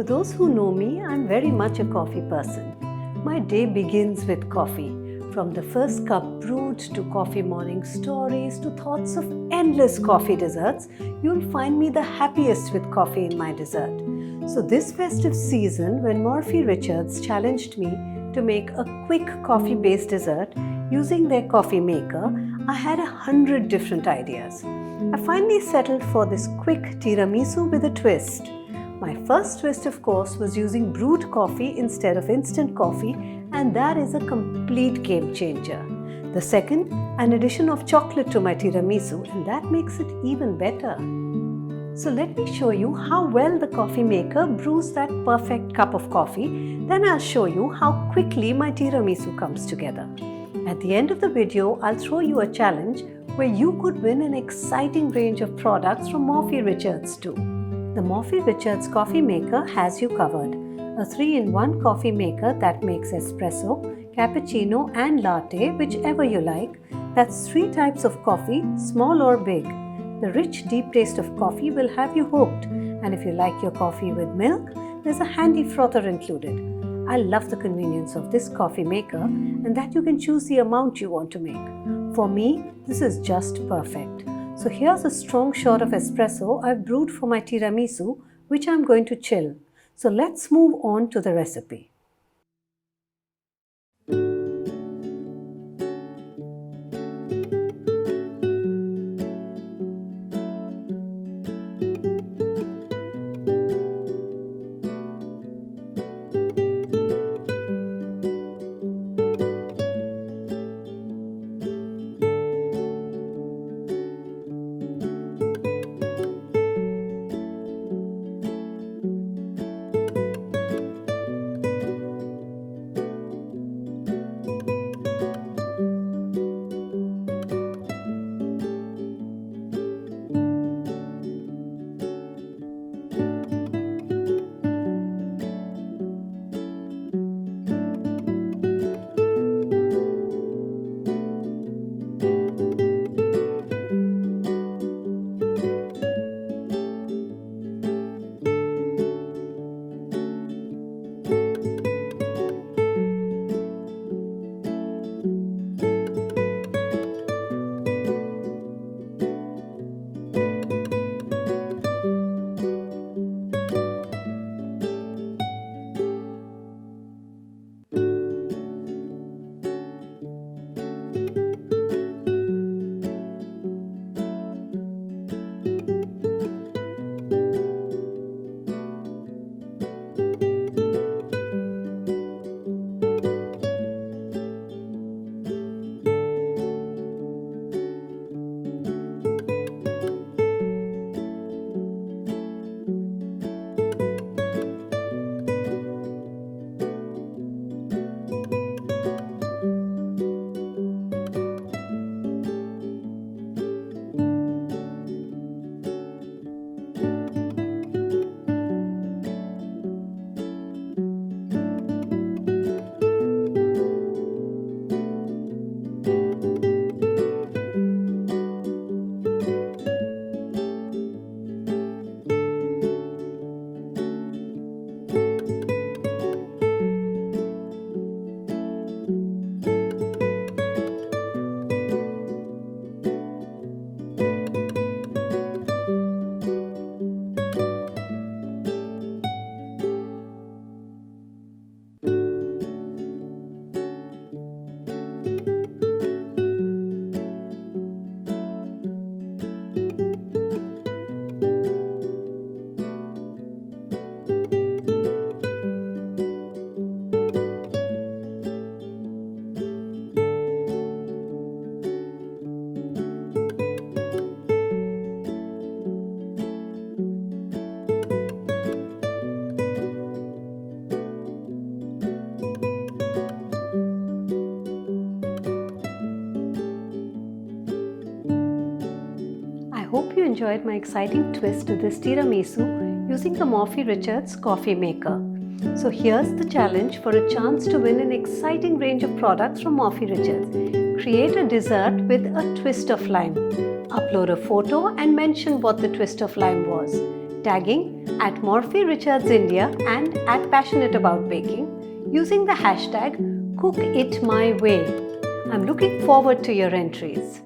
For those who know me, I'm very much a coffee person. My day begins with coffee. From the first cup brewed to coffee morning stories to thoughts of endless coffee desserts, you'll find me the happiest with coffee in my dessert. So this festive season, when Morphy Richards challenged me to make a quick coffee-based dessert using their coffee maker, I had 100 different ideas. I finally settled for this quick tiramisu with a twist. My first twist, of course, was using brewed coffee instead of instant coffee, and that is a complete game changer. The second, an addition of chocolate to my tiramisu, and that makes it even better. So let me show you how well the coffee maker brews that perfect cup of coffee. Then I'll show you how quickly my tiramisu comes together. At the end of the video, I'll throw you a challenge where you could win an exciting range of products from Morphy Richards too. The Morphy Richards coffee maker has you covered. A 3-in-1 coffee maker that makes espresso, cappuccino and latte, whichever you like. That's 3 types of coffee, small or big. The rich, deep taste of coffee will have you hooked. And if you like your coffee with milk, there's a handy frother included. I love the convenience of this coffee maker and that you can choose the amount you want to make. For me, this is just perfect. So here's a strong shot of espresso I've brewed for my tiramisu, which I'm going to chill. So let's move on to the recipe. Hope you enjoyed my exciting twist to this tiramisu using the Morphy Richards coffee maker. So here's the challenge for a chance to win an exciting range of products from Morphy Richards. Create a dessert with a twist of lime. Upload a photo and mention what the twist of lime was, tagging at Morphy Richards India and at Passionate About Baking using the hashtag CookItMyWay. I'm looking forward to your entries.